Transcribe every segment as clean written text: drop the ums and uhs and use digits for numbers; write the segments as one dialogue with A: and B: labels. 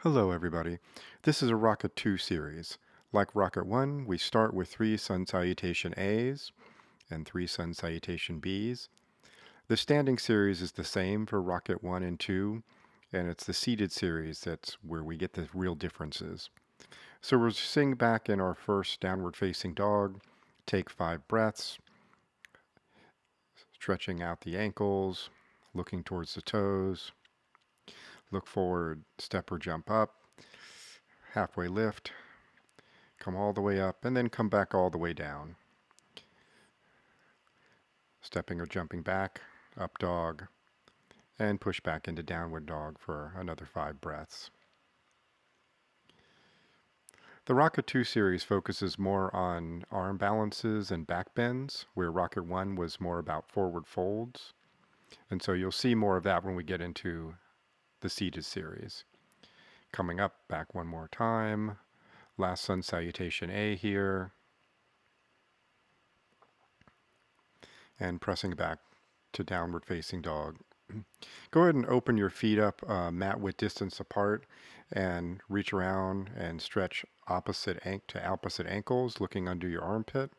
A: Hello everybody. This is a Rocket 2 series. Like Rocket 1, we start with 3 Sun Salutation A's and 3 Sun Salutation B's. The standing series is the same for Rocket 1 and 2, and it's the seated series that's where we get the real differences. So we're sitting back in our first downward facing dog, take 5 breaths, stretching out the ankles, looking towards the toes, look forward, step or jump up, halfway lift, come all the way up, and then come back all the way down. Stepping or jumping back, up dog, and push back into downward dog for another 5 breaths. The Rocket 2 series focuses more on arm balances and back bends, where Rocket 1 was more about forward folds. And so you'll see more of that when we get into the seated series. Coming up, back one more time. Last Sun Salutation A here. And pressing back to downward facing dog. Go ahead and open your feet up mat width distance apart and reach around and stretch opposite ankles, looking under your armpit.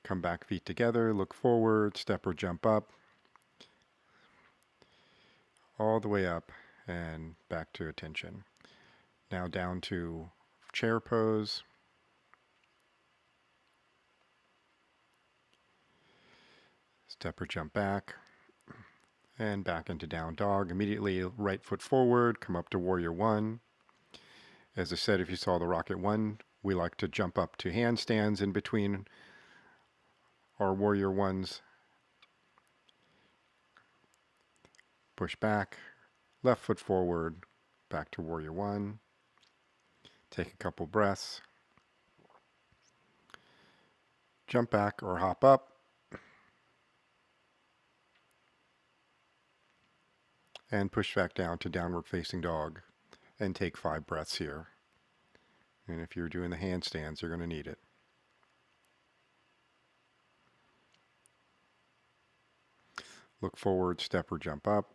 A: Come back feet together, look forward, step or jump up, all the way up and back to attention. Now down to chair pose. Step or jump back and back into down dog. Immediately right foot forward, come up to warrior one. As I said, if you saw the Rocket 1, we like to jump up to handstands in between our warrior ones. Push back, left foot forward, back to warrior one. Take a couple breaths. Jump back or hop up. And push back down to downward facing dog and take 5 breaths here. And if you're doing the handstands, you're going to need it. Look forward, step or jump up.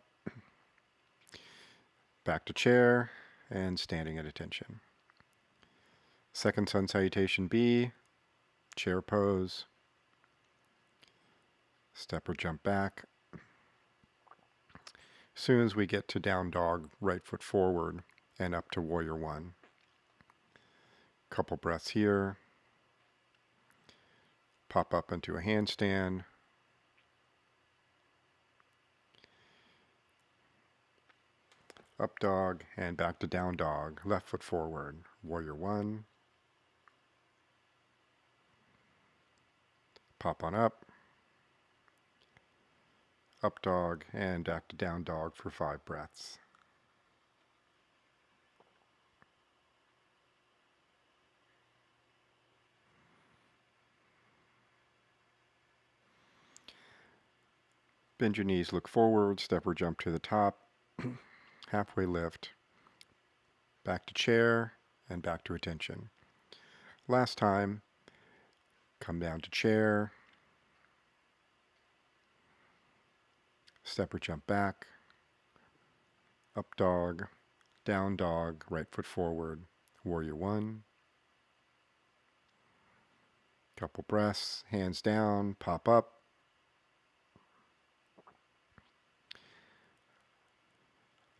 A: Back to chair and standing at attention. Second Sun Salutation B, chair pose. Step or jump back. As soon as we get to down dog, right foot forward and up to warrior one. Couple breaths here. Pop up into a handstand. Up dog and back to down dog. Left foot forward. Warrior one. Pop on up. Up dog and back to down dog for 5 breaths. Bend your knees, look forward, step or jump to the top, halfway lift, back to chair, and back to attention. Last time, come down to chair, step or jump back, up dog, down dog, right foot forward, warrior one. Couple breaths, hands down, pop up.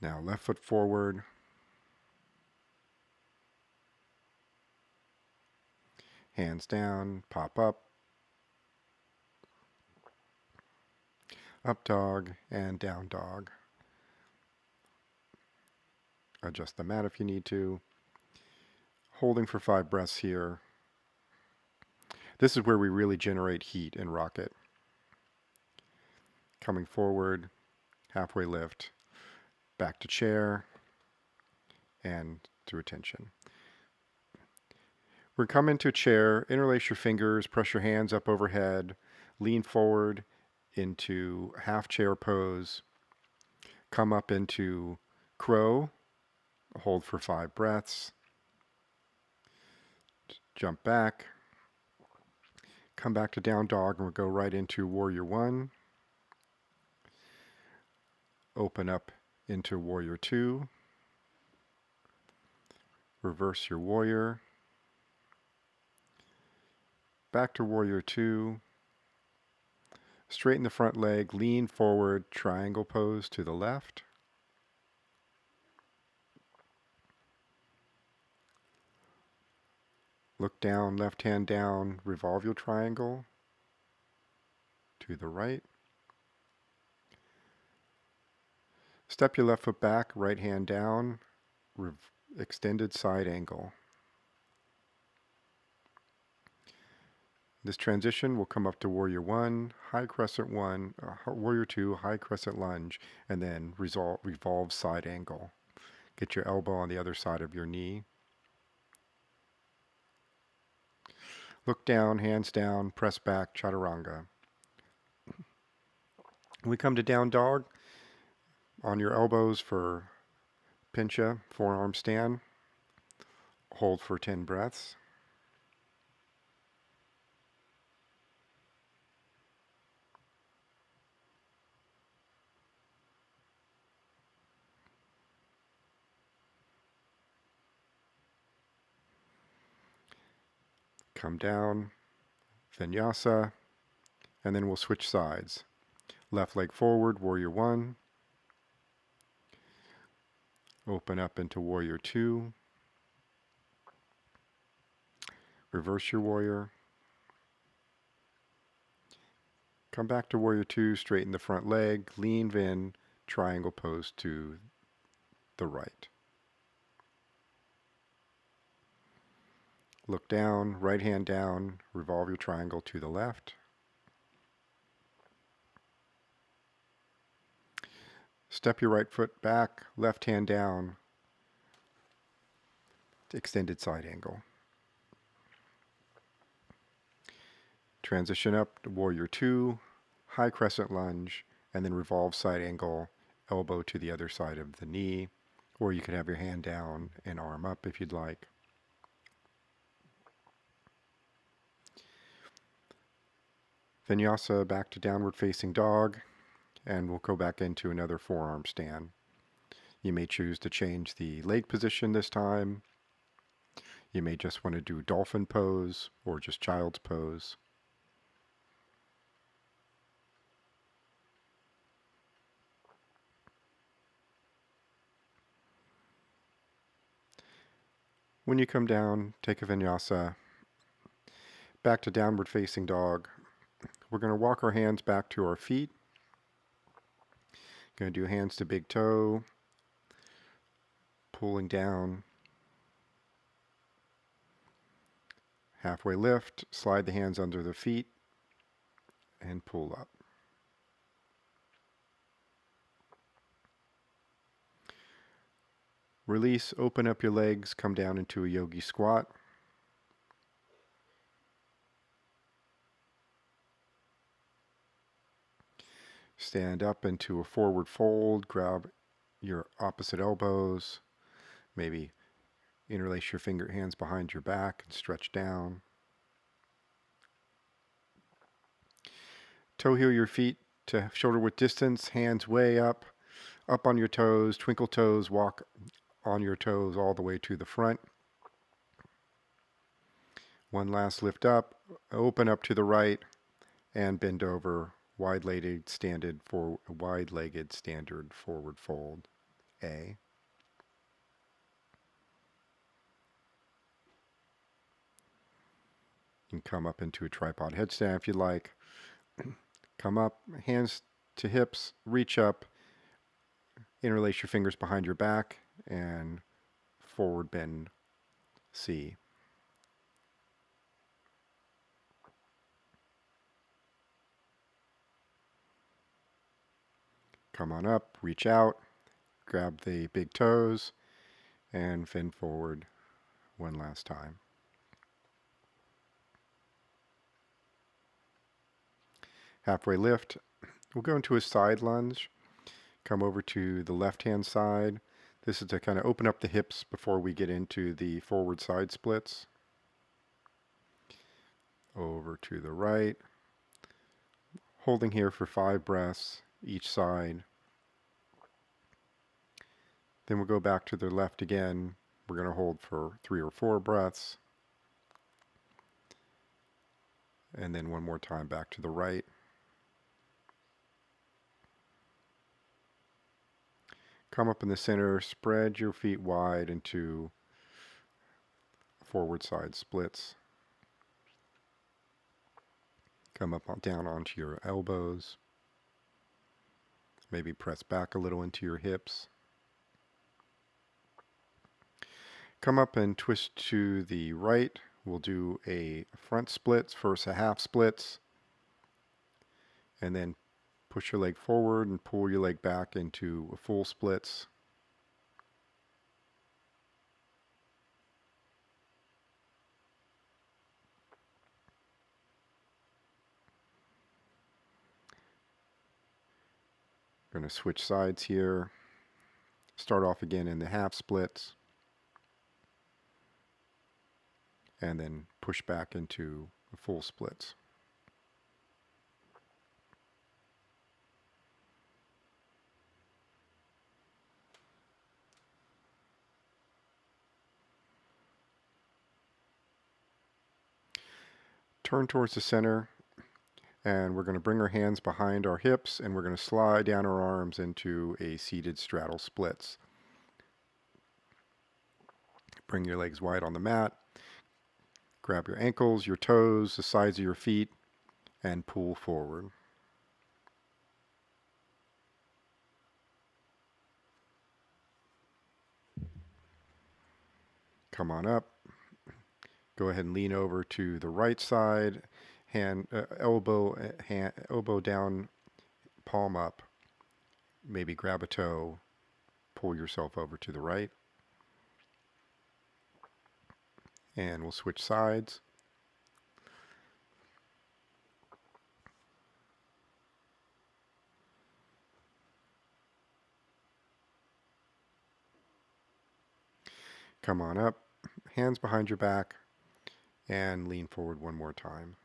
A: Now left foot forward. Hands down, pop up. Up dog and down dog. Adjust the mat if you need to. Holding for 5 breaths here. This is where we really generate heat in Rocket. Coming forward, halfway lift, back to chair, and to attention. We're come into a chair, interlace your fingers, press your hands up overhead, lean forward into half chair pose, come up into crow, hold for 5 breaths, jump back, come back to down dog, and we'll go right into warrior one. Open up into warrior two. Reverse your warrior. Back to warrior two. Straighten the front leg, lean forward, triangle pose to the left. Look down, left hand down, revolve your triangle to the right. Step your left foot back, right hand down, extended side angle. This transition will come up to warrior one, high crescent one, warrior two, high crescent lunge, and then revolve side angle. Get your elbow on the other side of your knee. Look down, hands down, press back, chaturanga. When we come to down dog, on your elbows for pincha, forearm stand. Hold for 10 breaths. Come down, vinyasa, and then we'll switch sides. Left leg forward, warrior one. Open up into warrior two. Reverse your warrior. Come back to warrior two, straighten the front leg, lean in, triangle pose to the right. Look down, right hand down, revolve your triangle to the left. Step your right foot back, left hand down, extended side angle. Transition up to warrior two, high crescent lunge, and then revolve side angle, elbow to the other side of the knee, or you could have your hand down and arm up if you'd like. Vinyasa back to downward facing dog, and we'll go back into another forearm stand. You may choose to change the leg position this time. You may just want to do dolphin pose or just child's pose. When you come down, take a vinyasa, back to downward facing dog. We're going to walk our hands back to our feet. Going to do hands to big toe, pulling down, halfway lift, slide the hands under the feet, and pull up. Release, open up your legs, come down into a yogi squat. Stand up into a forward fold, grab your opposite elbows, maybe interlace your hands behind your back and stretch down. Toe heel your feet to shoulder width distance, hands way up on your toes, twinkle toes, walk on your toes all the way to the front. One last lift up, open up to the right, and bend over, wide-legged standard forward fold, A. You can come up into a tripod headstand if you like. Come up, hands to hips, reach up, interlace your fingers behind your back, and forward bend C. Come on up, reach out, grab the big toes, and fin forward one last time. Halfway lift, we'll go into a side lunge. Come over to the left-hand side. This is to kind of open up the hips before we get into the forward side splits. Over to the right. Holding here for 5 breaths each side. Then we'll go back to the left again. We're going to hold for 3 or 4 breaths. And then one more time back to the right. Come up in the center, spread your feet wide into forward side splits. Come up down onto your elbows. Maybe press back a little into your hips. Come up and twist to the right. We'll do a front splits, first a half splits, and then push your leg forward and pull your leg back into a full splits. Going to switch sides here. Start off again in the half splits, and then push back into the full splits. Turn towards the center, and we're going to bring our hands behind our hips, and we're going to slide down our arms into a seated straddle splits. Bring your legs wide on the mat. Grab your ankles, your toes, the sides of your feet, and pull forward. Come on up. Go ahead and lean over to the right side. Elbow down, palm up. Maybe grab a toe. Pull yourself over to the right. And we'll switch sides. Come on up. Hands behind your back. And lean forward one more time.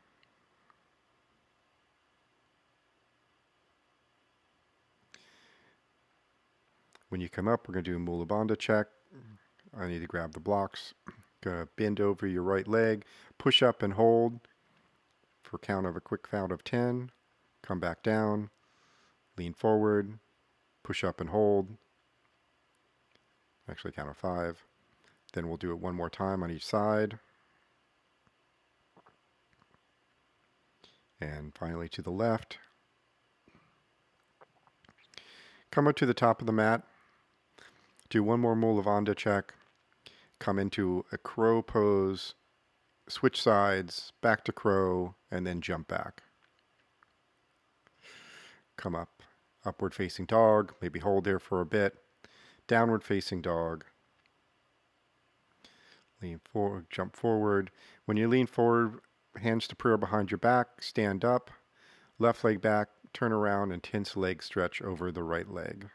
A: When you come up, we're going to do a Mula Bandha check. I need to grab the blocks. Going to bend over your right leg. Push up and hold for a quick count of 10. Come back down. Lean forward. Push up and hold. Actually, count of 5. Then we'll do it one more time on each side. And finally to the left. Come up to the top of the mat. Do one more Mula Bandha check. Come into a crow pose. Switch sides, back to crow, and then jump back. Come up. Upward facing dog. Maybe hold there for a bit. Downward facing dog. Lean forward, jump forward. When you lean forward, hands to prayer behind your back, stand up, left leg back, turn around, and tense leg stretch over the right leg.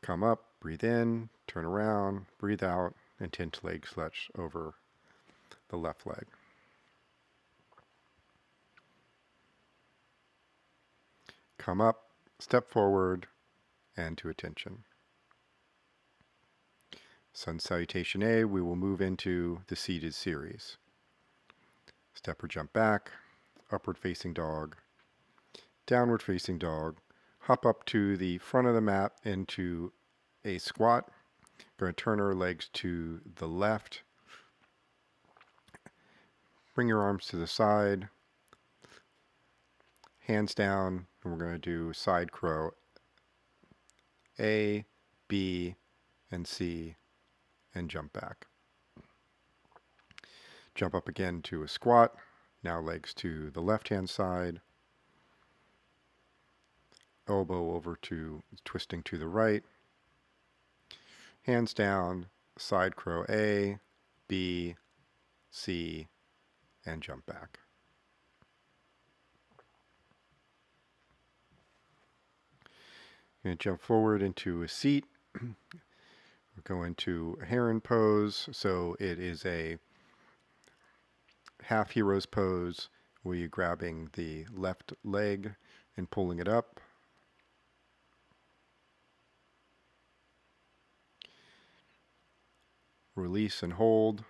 A: Come up, breathe in, turn around, breathe out, and tense leg stretch over the left leg. Come up, step forward, and to attention. Sun Salutation A, we will move into the seated series. Step or jump back, upward facing dog, downward facing dog, hop up to the front of the mat into a squat. Going to turn our legs to the left. Bring your arms to the side, hands down, and we're going to do side crow A, B, and C, and jump back. Jump up again to a squat. Now legs to the left-hand side. Elbow over to twisting to the right. Hands down, side crow A, B, C, and jump back. I'm going to jump forward into a seat. We'll go into a heron pose. So it is a half hero's pose, where you're grabbing the left leg and pulling it up. Release and hold.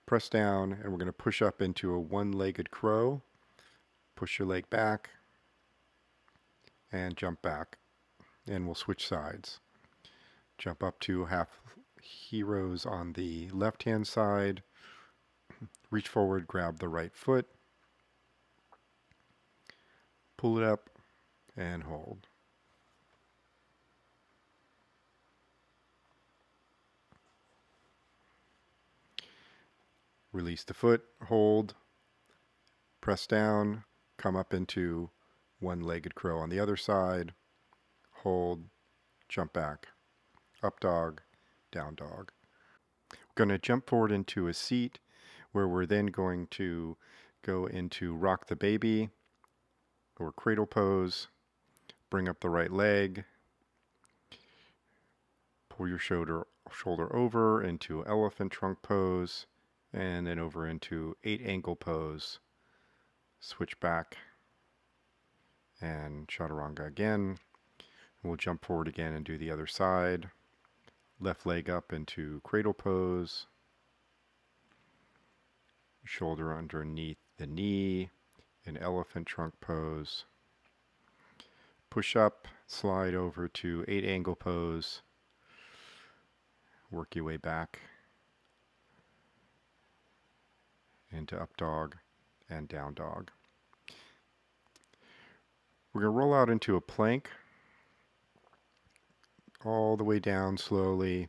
A: Press down, and we're going to push up into a one-legged crow. Push your leg back and jump back. And we'll switch sides. Jump up to half heroes on the left-hand side. Reach forward, grab the right foot. Pull it up and hold. Release the foot, hold, press down, come up into one-legged crow on the other side, hold, jump back, up dog, down dog. We're going to jump forward into a seat where we're then going to go into rock the baby or cradle pose, bring up the right leg, pull your shoulder over into elephant trunk pose, and then over into 8 ankle pose. Switch back and chaturanga again. We'll jump forward again and do the other side. Left leg up into cradle pose. Shoulder underneath the knee in elephant trunk pose. Push up, slide over to 8 angle pose. Work your way back into up dog and down dog. We're going to roll out into a plank all the way down slowly,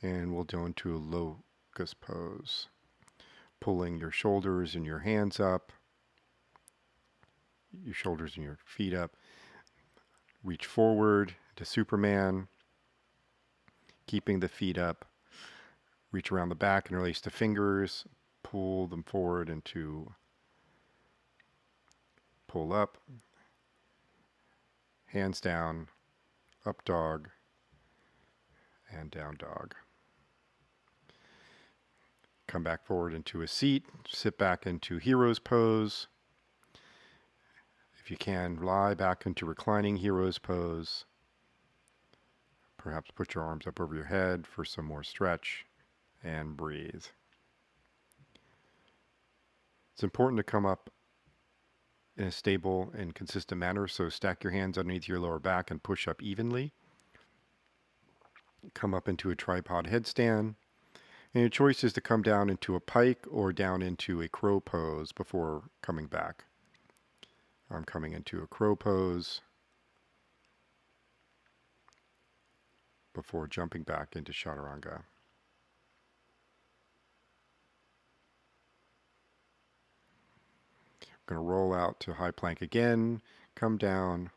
A: and we'll go into a locust pose. Pulling your shoulders and your hands up, your shoulders and your feet up. Reach forward to Superman, keeping the feet up. Reach around the back and release the fingers. Pull them forward into pull up, hands down, up dog, and down dog. Come back forward into a seat, sit back into hero's pose. If you can, lie back into reclining hero's pose. Perhaps put your arms up over your head for some more stretch and breathe. It's important to come up in a stable and consistent manner, so stack your hands underneath your lower back and push up evenly. Come up into a tripod headstand. And your choice is to come down into a pike or down into a crow pose before coming back. I'm coming into a crow pose before jumping back into chaturanga. I'm going to roll out to high plank again, come down,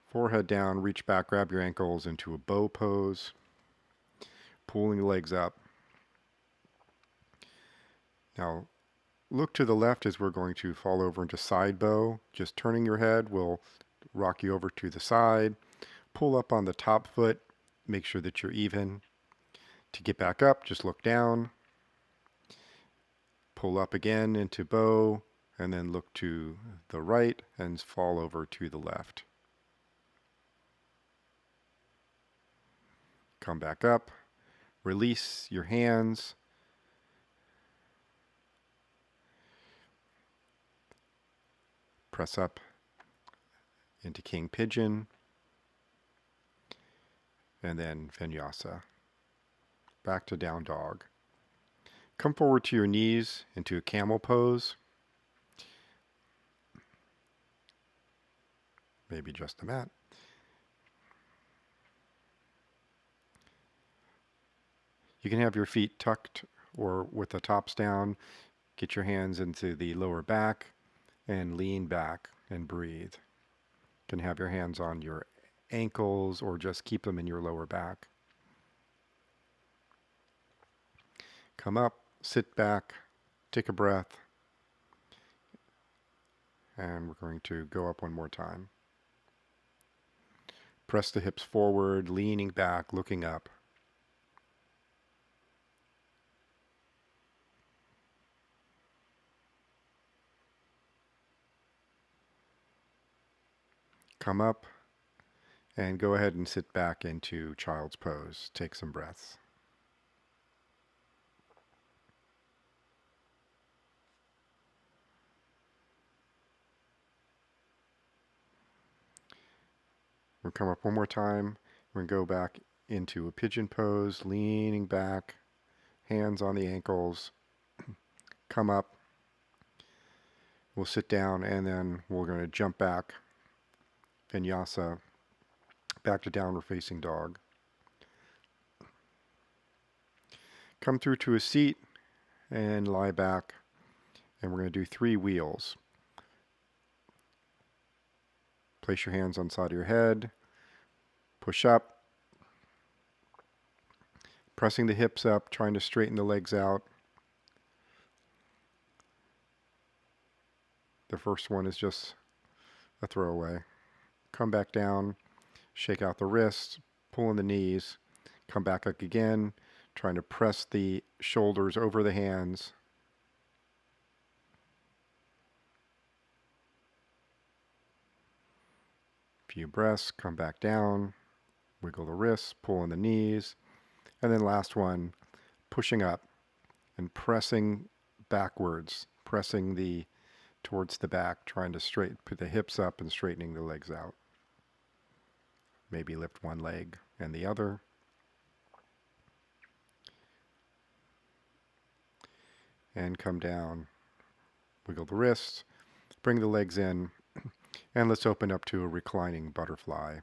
A: forehead down, reach back, grab your ankles into a bow pose, pulling the legs up. Now, look to the left as we're going to fall over into side bow. Just turning your head will rock you over to the side. Pull up on the top foot. Make sure that you're even. To get back up, just look down. Pull up again into bow, and then look to the right and fall over to the left. Come back up. Release your hands. Press up into King Pigeon, and then Vinyasa. Back to Down Dog. Come forward to your knees into a camel pose. Maybe just a mat. You can have your feet tucked or with the tops down. Get your hands into the lower back and lean back and breathe. You can have your hands on your ankles or just keep them in your lower back. Come up, sit back, take a breath, and we're going to go up one more time. Press the hips forward, leaning back, looking up. Come up and go ahead and sit back into child's pose. Take some breaths. We'll come up one more time. We're going to go back into a pigeon pose, leaning back, hands on the ankles. Come up. We'll sit down and then we're going to jump back, vinyasa, back to downward facing dog. Come through to a seat and lie back, and we're going to do 3 wheels. Place your hands on the side of your head, push up, pressing the hips up, trying to straighten the legs out. The first one is just a throwaway. Come back down, shake out the wrists, pull in the knees, come back up again, trying to press the shoulders over the hands. Few breaths, come back down, wiggle the wrists, pull in the knees, and then last one, pushing up and pressing backwards, pressing towards the back, trying to put the hips up and straightening the legs out. Maybe lift one leg and the other. And come down, wiggle the wrists, bring the legs in, and let's open up to a reclining butterfly.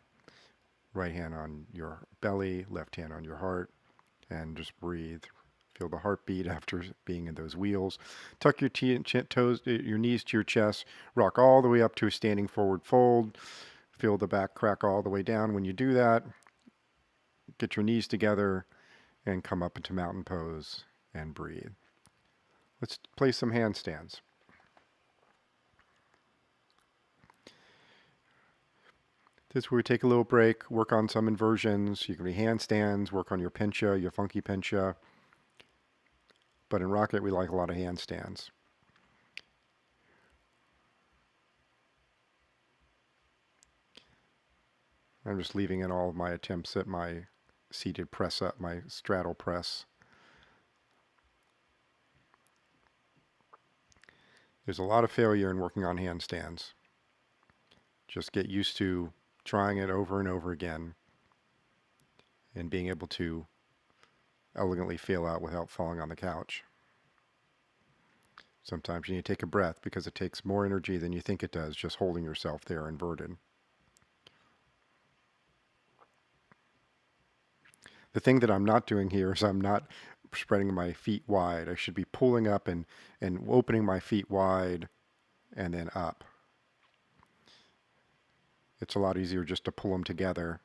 A: Right hand on your belly, left hand on your heart, and just breathe. Feel the heartbeat after being in those wheels. Tuck your your knees to your chest. Rock all the way up to a standing forward fold. Feel the back crack all the way down. When you do that, get your knees together and come up into mountain pose and breathe. Let's play some handstands. This is where we take a little break, work on some inversions. You can be handstands, work on your pincha, your funky pincha. But in Rocket, we like a lot of handstands. I'm just leaving in all of my attempts at my seated press up, my straddle press. There's a lot of failure in working on handstands. Just get used to trying it over and over again and being able to elegantly fail out without falling on the couch. Sometimes you need to take a breath because it takes more energy than you think it does just holding yourself there inverted. The thing that I'm not doing here is I'm not spreading my feet wide. I should be pulling up and opening my feet wide and then up. It's a lot easier just to pull them together.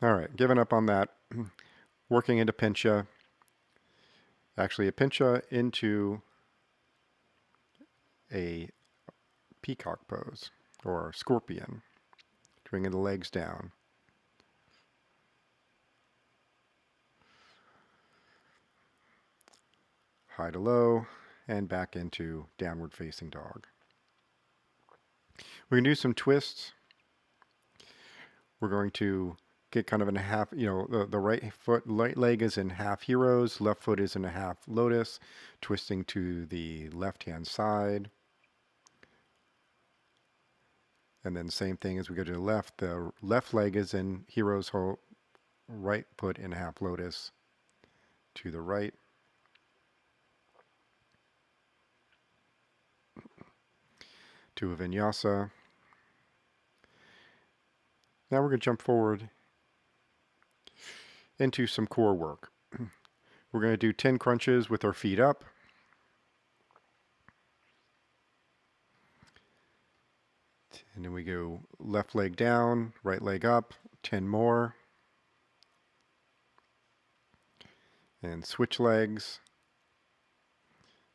A: All right, giving up on that. Working into pincha. Actually, a pincha into a peacock pose or scorpion. Bringing the legs down. High to low and back into downward facing dog. We're going to do some twists. We're going to get kind of in a half, the right leg is in half heroes, left foot is in a half lotus, twisting to the left hand side. And then same thing as we go to the left leg is in hero's hold, right foot in half lotus to the right. To a vinyasa. Now we're going to jump forward into some core work. We're going to do 10 crunches with our feet up. And then we go left leg down, right leg up, 10 more. And switch legs.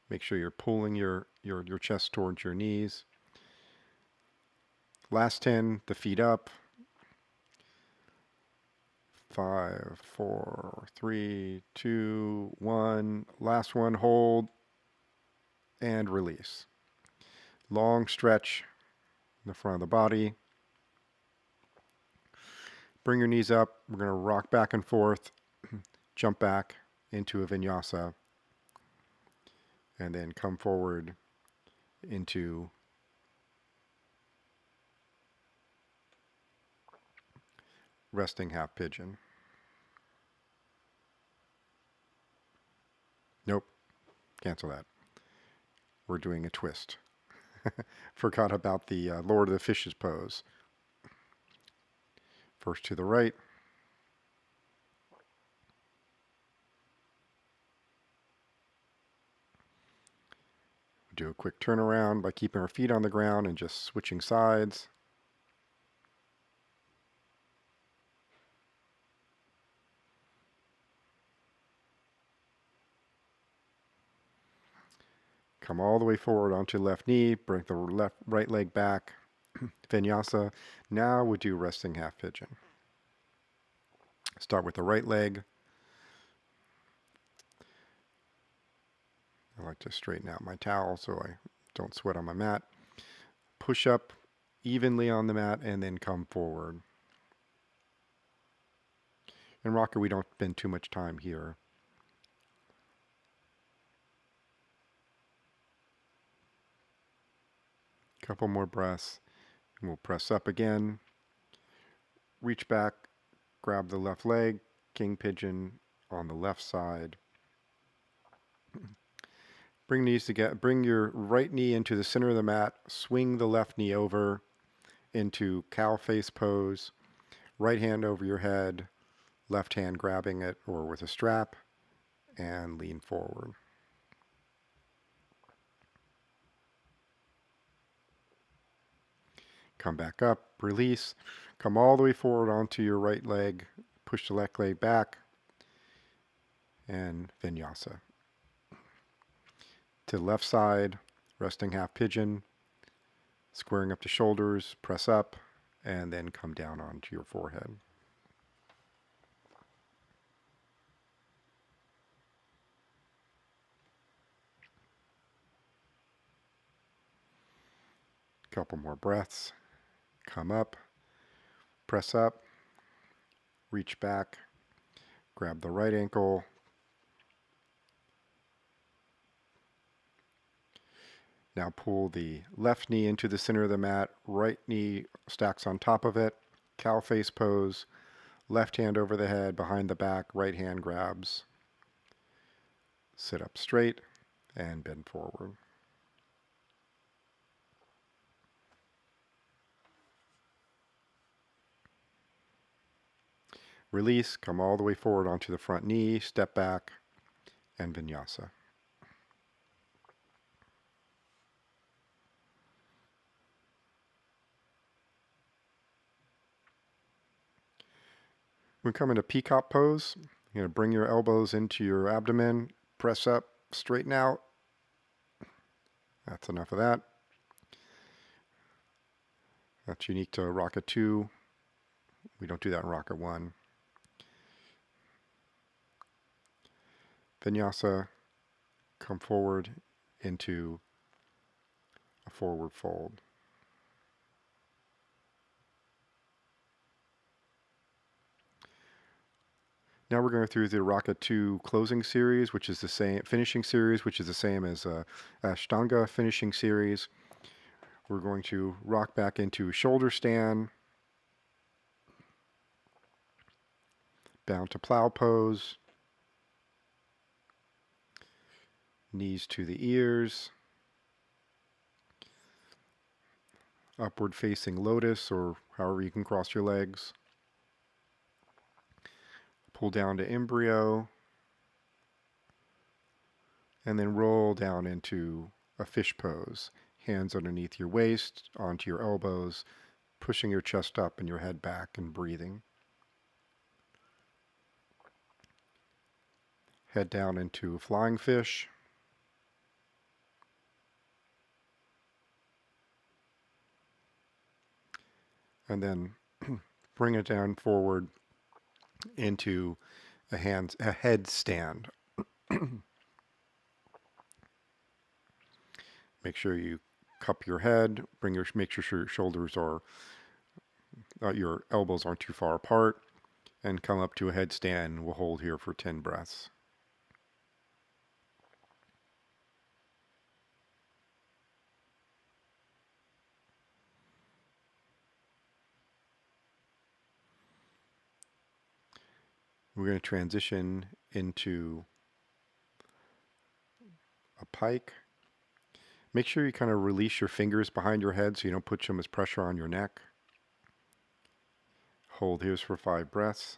A: Make sure you're pulling your chest towards your knees. Last 10, the feet up. 5, 4, 3, 2, 1. Last one, hold and release. Long stretch in the front of the body. Bring your knees up. We're going to rock back and forth, jump back into a vinyasa, and then come forward into resting half pigeon. Nope, cancel that. We're doing a twist. Forgot about the Lord of the Fishes pose. First to the right. Do a quick turnaround by keeping our feet on the ground and just switching sides. Come all the way forward onto left knee, bring the right leg back, vinyasa. Now we do resting half pigeon. Start with the right leg. I like to straighten out my towel so I don't sweat on my mat. Push up evenly on the mat and then come forward. In rocker, we don't spend too much time here. Couple more breaths, and we'll press up again. Reach back, grab the left leg, king pigeon on the left side. Bring your right knee into the center of the mat, swing the left knee over into cow face pose, right hand over your head, left hand grabbing it or with a strap, and lean forward. Come back up, release, come all the way forward onto your right leg, push the left leg back, and vinyasa. To the left side, resting half pigeon, squaring up the shoulders, press up, and then come down onto your forehead. Couple more breaths. Come up, press up, reach back, grab the right ankle, now pull the left knee into the center of the mat, right knee stacks on top of it, cow face pose, left hand over the head, behind the back, right hand grabs. Sit up straight and bend forward. Release, come all the way forward onto the front knee, step back, and vinyasa. We come into peacock pose. You're going to bring your elbows into your abdomen, press up, straighten out. That's enough of that. That's unique to Rocket 2. We don't do that in Rocket 1. Vinyasa, come forward into a forward fold. Now we're going through the Rocket 2 closing series, which is the same, finishing series, which is the same as Ashtanga finishing series. We're going to rock back into shoulder stand, bound to plow pose, knees to the ears, upward facing lotus, or however you can cross your legs. Pull down to embryo, and then roll down into a fish pose. Hands underneath your waist, onto your elbows, pushing your chest up and your head back and breathing. Head down into flying fish. And then bring it down forward into a headstand. Make sure you cup your head, make sure your shoulders are, your elbows aren't too far apart, and come up to a headstand. We'll hold here for 10 breaths. We're going to transition into a pike. Make sure you kind of release your fingers behind your head so you don't put too much pressure on your neck. Hold here for 5 breaths.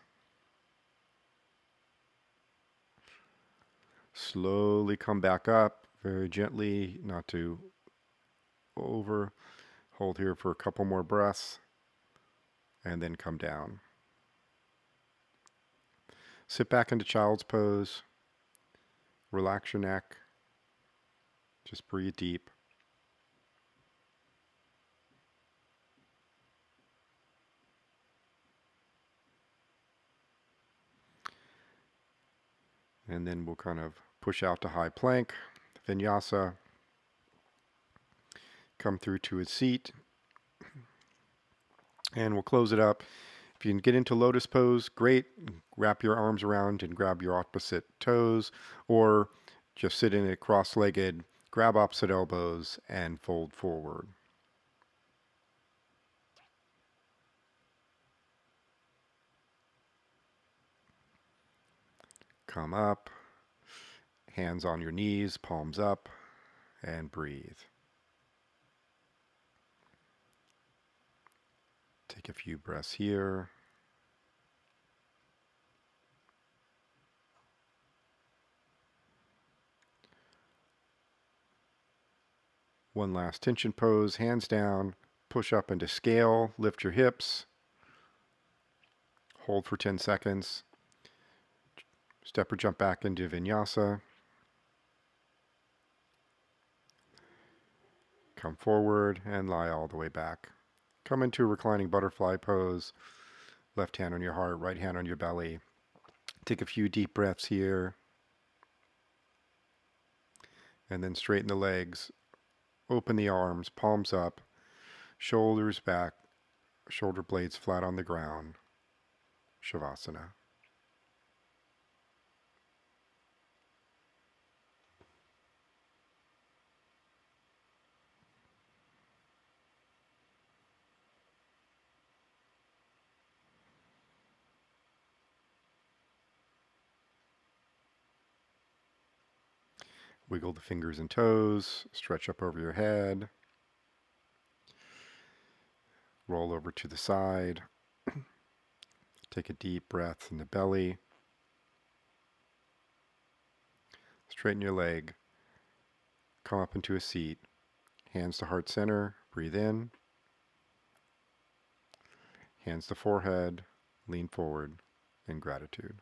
A: Slowly come back up, very gently, not too over. Hold here for a couple more breaths, and then come down. Sit back into child's pose. Relax your neck. Just breathe deep. And then we'll kind of push out to high plank, vinyasa. Come through to a seat. And we'll close it up. If you can get into lotus pose, great. Wrap your arms around and grab your opposite toes, or just sit in it cross-legged, grab opposite elbows, and fold forward. Come up, hands on your knees, palms up, and breathe. Take a few breaths here. One last tension pose, hands down, push up into scale, lift your hips, hold for 10 seconds, step or jump back into vinyasa, come forward and lie all the way back. Come into a reclining butterfly pose, left hand on your heart, right hand on your belly. Take a few deep breaths here, and then straighten the legs, open the arms, palms up, shoulders back, shoulder blades flat on the ground. Shavasana. Wiggle the fingers and toes, stretch up over your head, roll over to the side, take a deep breath in the belly, straighten your leg, come up into a seat, hands to heart center, breathe in, hands to forehead, lean forward in gratitude.